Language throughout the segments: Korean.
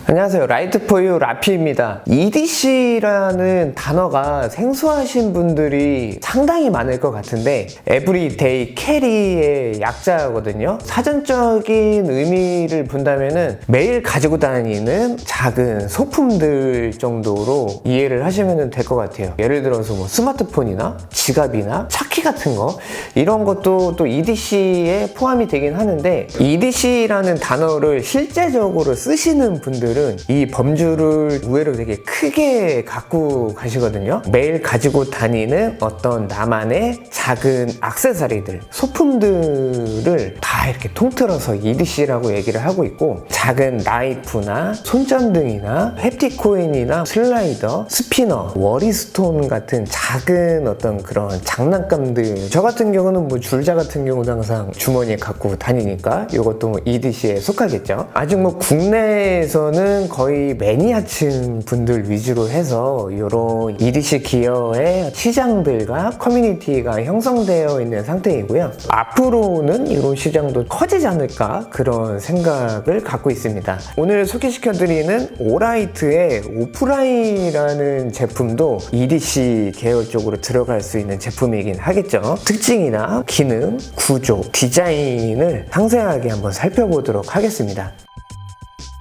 안녕하세요. 라이트포유 라피입니다. EDC라는 단어가 생소하신 분들이 상당히 많을 것 같은데 에브리데이 캐리의 약자거든요. 사전적인 의미를 본다면은 매일 가지고 다니는 작은 소품들 정도로 이해를 하시면 될 것 같아요. 예를 들어서 뭐 스마트폰이나 지갑이나 차키 같은 거, 이런 것도 또 EDC에 포함이 되긴 하는데, EDC라는 단어를 실제적으로 쓰시는 분들은 이 범주를 의외로 되게 크게 갖고 가시거든요. 매일 가지고 다니는 어떤 나만의 작은 액세서리들, 소품들을 다 이렇게 통틀어서 EDC라고 얘기를 하고 있고, 작은 나이프나 손전등이나 햅틱코인이나 슬라이더, 스피너, 워리스톤 같은 작은 어떤 그런 장난감들, 저 같은 경우는 뭐 줄자 같은 경우도 항상 주머니에 갖고 다니니까 이것도 뭐 EDC에 속하겠죠. 아직 뭐 국내에서는 거의 매니아층 분들 위주로 해서 이런 EDC 기어의 시장들과 커뮤니티가 형성되어 있는 상태이고요. 앞으로는 이런 시장도 커지지 않을까, 그런 생각을 갖고 있습니다. 오늘 소개시켜드리는 오라이트의 오프라인이라는 제품도 EDC 계열 쪽으로 들어갈 수 있는 제품이긴 하겠죠. 특징이나 기능, 구조, 디자인을 상세하게 한번 살펴보도록 하겠습니다.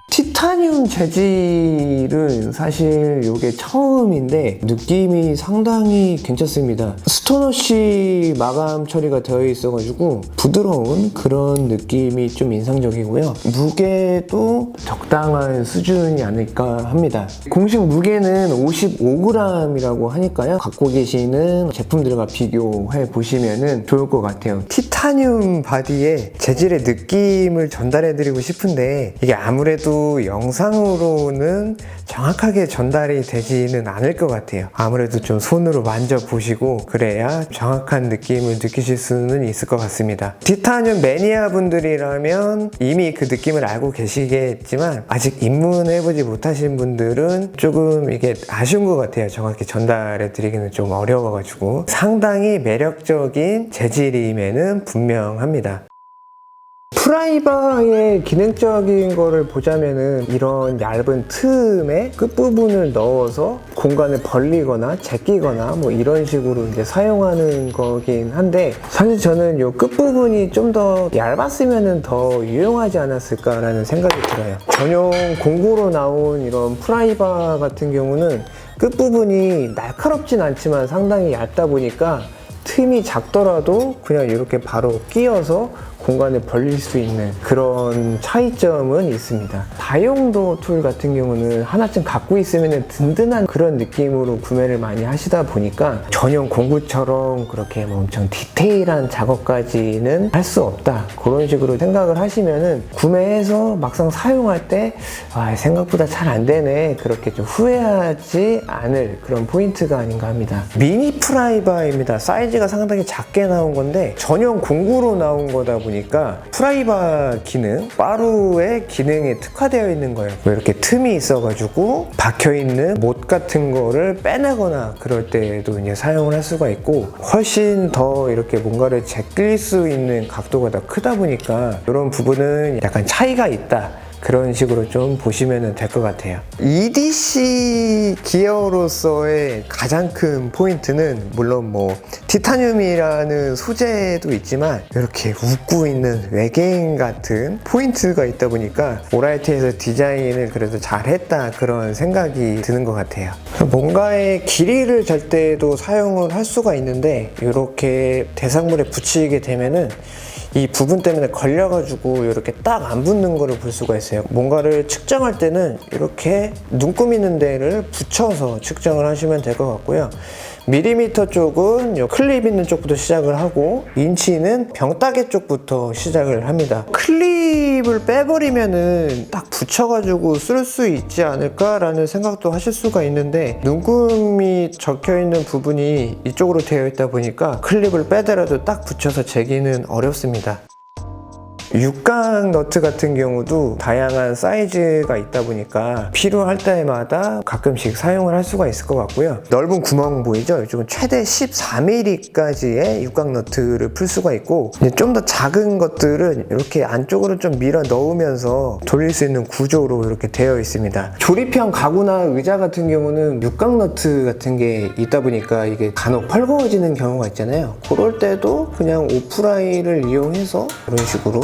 티타늄 재질은 사실 이게 처음인데 느낌이 상당히 괜찮습니다. 스톤워시 마감 처리가 되어 있어가지고 부드러운 그런 느낌이 좀 인상적이고요. 무게도 적당한 수준이 아닐까 합니다. 공식 무게는 55g이라고 하니까요. 갖고 계시는 제품들과 비교해 보시면 좋을 것 같아요. 티타늄 바디의 재질의 느낌을 전달해드리고 싶은데 이게 아무래도 영상으로는 정확하게 전달이 되지는 않을 것 같아요. 아무래도 좀 손으로 만져보시고 그래야 정확한 느낌을 느끼실 수는 있을 것 같습니다. 티타늄 매니아 분들이라면 이미 그 느낌을 알고 계시겠지만 아직 입문해보지 못하신 분들은 조금 이게 아쉬운 것 같아요. 정확히 전달해 드리기는 좀 어려워가지고. 상당히 매력적인 재질임에는 분명합니다. 프라이바의 기능적인 거를 보자면은 이런 얇은 틈에 끝부분을 넣어서 공간을 벌리거나 제끼거나 뭐 이런 식으로 이제 사용하는 거긴 한데, 사실 저는 이 끝부분이 좀 더 얇았으면 더 유용하지 않았을까라는 생각이 들어요. 전용 공구로 나온 이런 프라이바 같은 경우는 끝부분이 날카롭진 않지만 상당히 얇다 보니까 틈이 작더라도 그냥 이렇게 바로 끼워서 공간을 벌릴 수 있는 그런 차이점은 있습니다. 다용도 툴 같은 경우는 하나쯤 갖고 있으면 든든한 그런 느낌으로 구매를 많이 하시다 보니까 전용 공구처럼 그렇게 뭐 엄청 디테일한 작업까지는 할 수 없다, 그런 식으로 생각을 하시면은 구매해서 막상 사용할 때 생각보다 잘 안 되네, 그렇게 좀 후회하지 않을 그런 포인트가 아닌가 합니다. 미니 프라이바입니다. 사이즈가 상당히 작게 나온 건데 전용 공구로 나온 거다 보니까 프라이바 기능, 빠루의 기능에 특화되어 있는 거예요. 이렇게 틈이 있어가지고 박혀있는 못 같은 거를 빼내거나 그럴 때도 이제 사용을 할 수가 있고, 훨씬 더 이렇게 뭔가를 제낄 수 있는 각도가 더 크다 보니까 이런 부분은 약간 차이가 있다, 그런 식으로 좀 보시면 될 것 같아요. EDC 기어로서의 가장 큰 포인트는 물론 뭐 티타늄이라는 소재도 있지만 이렇게 웃고 있는 외계인 같은 포인트가 있다 보니까 오라이트에서 디자인을 그래도 잘했다, 그런 생각이 드는 것 같아요. 뭔가의 길이를 잴 때도 사용을 할 수가 있는데 이렇게 대상물에 붙이게 되면은 이 부분 때문에 걸려가지고 이렇게 딱 안 붙는 거를 볼 수가 있어요. 뭔가를 측정할 때는 이렇게 눈 꾸미는 데를 붙여서 측정을 하시면 될 것 같고요. 밀리미터 쪽은 요 클립 있는 쪽부터 시작을 하고, 인치는 병따개 쪽부터 시작을 합니다. 클립을 빼버리면은 딱 붙여가지고 쓸 수 있지 않을까라는 생각도 하실 수가 있는데, 눈금이 적혀있는 부분이 이쪽으로 되어 있다 보니까 클립을 빼더라도 딱 붙여서 재기는 어렵습니다. 육각 너트 같은 경우도 다양한 사이즈가 있다 보니까 필요할 때마다 가끔씩 사용을 할 수가 있을 것 같고요. 넓은 구멍 보이죠? 이쪽은 최대 14mm까지의 육각 너트를 풀 수가 있고, 좀 더 작은 것들은 이렇게 안쪽으로 좀 밀어 넣으면서 돌릴 수 있는 구조로 이렇게 되어 있습니다. 조립형 가구나 의자 같은 경우는 육각 너트 같은 게 있다 보니까 이게 간혹 헐거워지는 경우가 있잖아요. 그럴 때도 그냥 오프라인을 이용해서 이런 식으로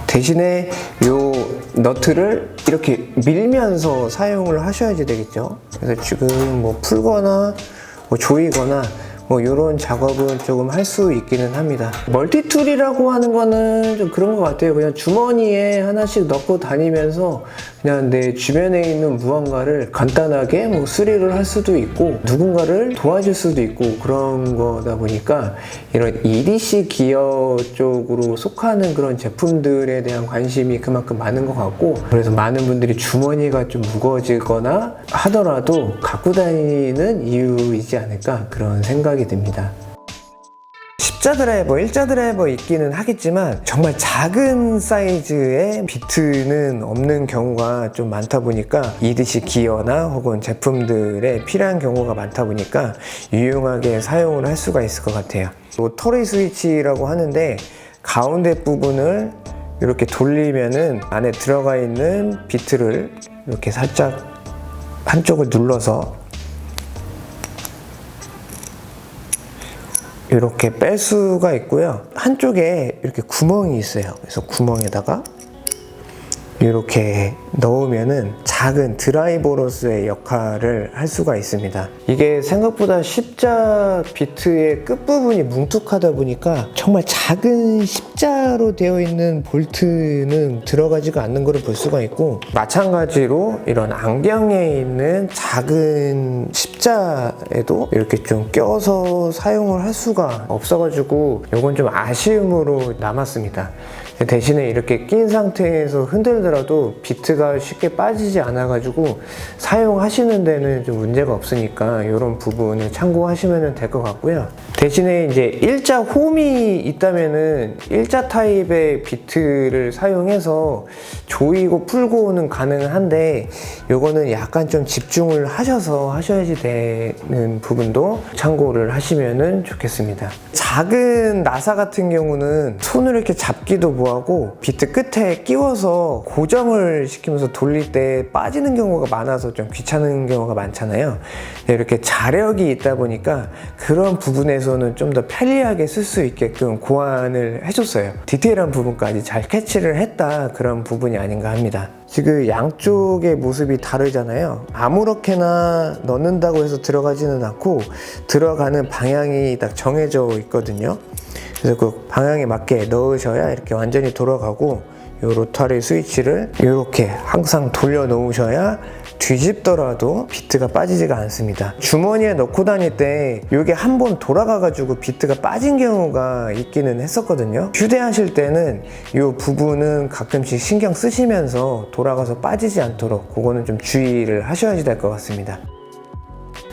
대신에 요 너트를 이렇게 밀면서 사용을 하셔야지 되겠죠. 그래서 지금 뭐 풀거나 뭐 조이거나 뭐 이런 작업은 조금 할 수 있기는 합니다. 멀티툴이라고 하는 거는 좀 그런 것 같아요. 그냥 주머니에 하나씩 넣고 다니면서 그냥 내 주변에 있는 무언가를 간단하게 뭐 수리를 할 수도 있고 누군가를 도와줄 수도 있고 그런 거다 보니까 이런 EDC 기어 쪽으로 속하는 그런 제품들에 대한 관심이 그만큼 많은 것 같고, 그래서 많은 분들이 주머니가 좀 무거워지거나 하더라도 갖고 다니는 이유이지 않을까 그런 생각이 듭니다. 십자 드라이버, 일자 드라이버 있기는 하겠지만 정말 작은 사이즈의 비트는 없는 경우가 좀 많다 보니까 EDC 기어나 혹은 제품들에 필요한 경우가 많다 보니까 유용하게 사용을 할 수가 있을 것 같아요. 로터리 스위치라고 하는데 가운데 부분을 이렇게 돌리면은 안에 들어가 있는 비트를 이렇게 살짝 한쪽을 눌러서 이렇게 뺄 수가 있고요. 한쪽에 이렇게 구멍이 있어요. 그래서 구멍에다가 이렇게 넣으면은 작은 드라이버로서의 역할을 할 수가 있습니다. 이게 생각보다 십자 비트의 끝부분이 뭉툭하다 보니까 정말 작은 십자로 되어 있는 볼트는 들어가지가 않는 것을 볼 수가 있고, 마찬가지로 이런 안경에 있는 작은 십자에도 이렇게 좀 껴서 사용을 할 수가 없어가지고 이건 좀 아쉬움으로 남았습니다. 대신에 이렇게 낀 상태에서 흔들더라도 비트가 쉽게 빠지지 않아가지고 사용하시는 데는 좀 문제가 없으니까 이런 부분을 참고하시면 될 것 같고요. 대신에 이제 일자 홈이 있다면은 일자 타입의 비트를 사용해서 조이고 풀고는 가능한데, 요거는 약간 좀 집중을 하셔서 하셔야지 되는 부분도 참고를 하시면 좋겠습니다. 작은 나사 같은 경우는 손으로 이렇게 잡기도 뭐하고 비트 끝에 끼워서 고정을 시키면서 돌릴 때 빠지는 경우가 많아서 좀 귀찮은 경우가 많잖아요. 이렇게 자력이 있다 보니까 그런 부분에서는 좀 더 편리하게 쓸 수 있게끔 고안을 해줬어요. 디테일한 부분까지 잘 캐치를 했다, 그런 부분이 아닌가 합니다. 지금 양쪽의 모습이 다르잖아요. 아무렇게나 넣는다고 해서 들어가지는 않고 들어가는 방향이 딱 정해져 있거든요. 그래서 그 방향에 맞게 넣으셔야 이렇게 완전히 돌아가고, 이 로터리 스위치를 이렇게 항상 돌려 놓으셔야 뒤집더라도 비트가 빠지지가 않습니다. 주머니에 넣고 다닐 때 이게 한번 돌아가가지고 비트가 빠진 경우가 있기는 했었거든요. 휴대하실 때는 이 부분은 가끔씩 신경 쓰시면서 돌아가서 빠지지 않도록 그거는 좀 주의를 하셔야 될 것 같습니다.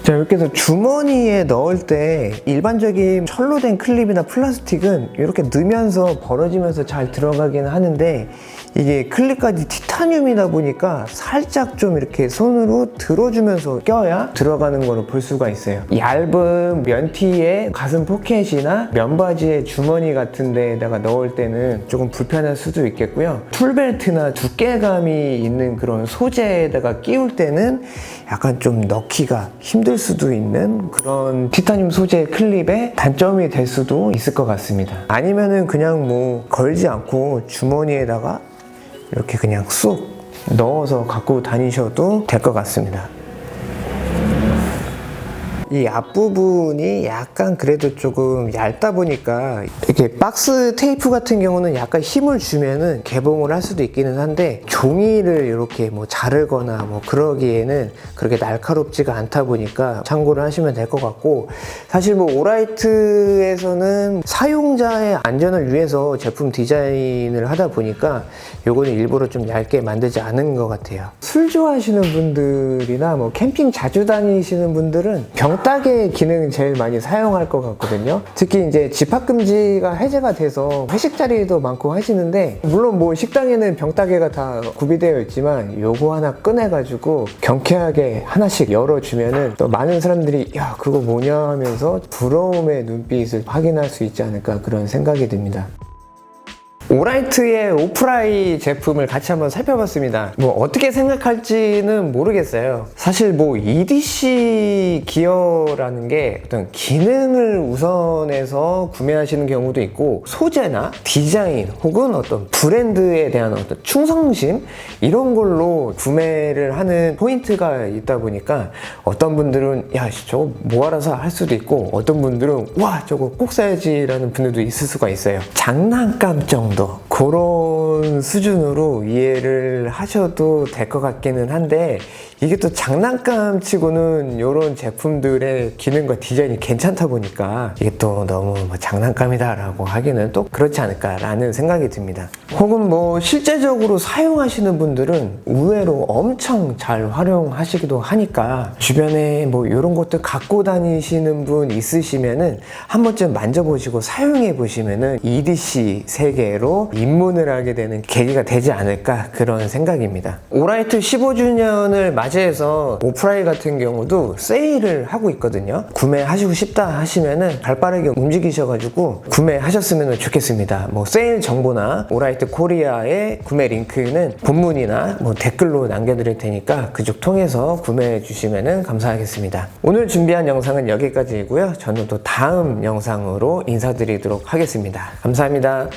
자, 이렇게 해서 주머니에 넣을 때 일반적인 철로 된 클립이나 플라스틱은 이렇게 넣으면서 벌어지면서 잘 들어가긴 하는데, 이게 클립까지 티타늄이다 보니까 살짝 좀 이렇게 손으로 들어주면서 껴야 들어가는 거를 볼 수가 있어요. 얇은 면티에 가슴 포켓이나 면바지의 주머니 같은 데에다가 넣을 때는 조금 불편할 수도 있겠고요. 툴벨트나 두께감이 있는 그런 소재에다가 끼울 때는 약간 좀 넣기가 힘들 수도 있는 그런 티타늄 소재 클립의 단점이 될 수도 있을 것 같습니다. 아니면은 그냥 뭐 걸지 않고 주머니에다가 이렇게 그냥 쏙 넣어서 갖고 다니셔도 될 것 같습니다. 이 앞부분이 약간 그래도 조금 얇다 보니까 이렇게 박스 테이프 같은 경우는 약간 힘을 주면은 개봉을 할 수도 있기는 한데, 종이를 이렇게 뭐 자르거나 뭐 그러기에는 그렇게 날카롭지가 않다 보니까 참고를 하시면 될 것 같고, 사실 뭐 오라이트에서는 사용자의 안전을 위해서 제품 디자인을 하다 보니까 요거는 일부러 좀 얇게 만들지 않은 것 같아요. 술 좋아하시는 분들이나 뭐 캠핑 자주 다니시는 분들은 병따개 기능 제일 많이 사용할 것 같거든요. 특히 이제 집합금지가 해제가 돼서 회식 자리도 많고 하시는데, 물론 뭐 식당에는 병따개가 다 구비되어 있지만 요거 하나 꺼내가지고 경쾌하게 하나씩 열어주면은 또 많은 사람들이 야 그거 뭐냐 하면서 부러움의 눈빛을 확인할 수 있지 않을까, 그런 생각이 듭니다. 오라이트의 오프라이 제품을 같이 한번 살펴봤습니다. 뭐 어떻게 생각할지는 모르겠어요. 사실 뭐 EDC 기어라는 게 어떤 기능을 우선해서 구매하시는 경우도 있고, 소재나 디자인 혹은 어떤 브랜드에 대한 어떤 충성심, 이런 걸로 구매를 하는 포인트가 있다 보니까 어떤 분들은 야 저거 뭐하러 사 할 수도 있고, 어떤 분들은 와 저거 꼭 사야지 라는 분들도 있을 수가 있어요. 장난감 정도, 그런 수준으로 이해를 하셔도 될 것 같기는 한데, 이게 또 장난감 치고는 이런 제품들의 기능과 디자인이 괜찮다 보니까 이게 또 너무 뭐 장난감이다 라고 하기는 또 그렇지 않을까 라는 생각이 듭니다. 혹은 뭐 실제적으로 사용하시는 분들은 의외로 엄청 잘 활용하시기도 하니까, 주변에 뭐 이런 것들 갖고 다니시는 분 있으시면은 한 번쯤 만져보시고 사용해 보시면은 EDC 세계로 입문을 하게 되는 계기가 되지 않을까, 그런 생각입니다. 오라이트 15주년을 맞이해서 오프라이 같은 경우도 세일을 하고 있거든요. 구매하시고 싶다 하시면은 발빠르게 움직이셔가지고 구매하셨으면 좋겠습니다. 뭐 세일 정보나 오라이트 코리아의 구매 링크는 본문이나 뭐 댓글로 남겨드릴 테니까 그쪽 통해서 구매해 주시면 감사하겠습니다. 오늘 준비한 영상은 여기까지이고요. 저는 또 다음 영상으로 인사드리도록 하겠습니다. 감사합니다.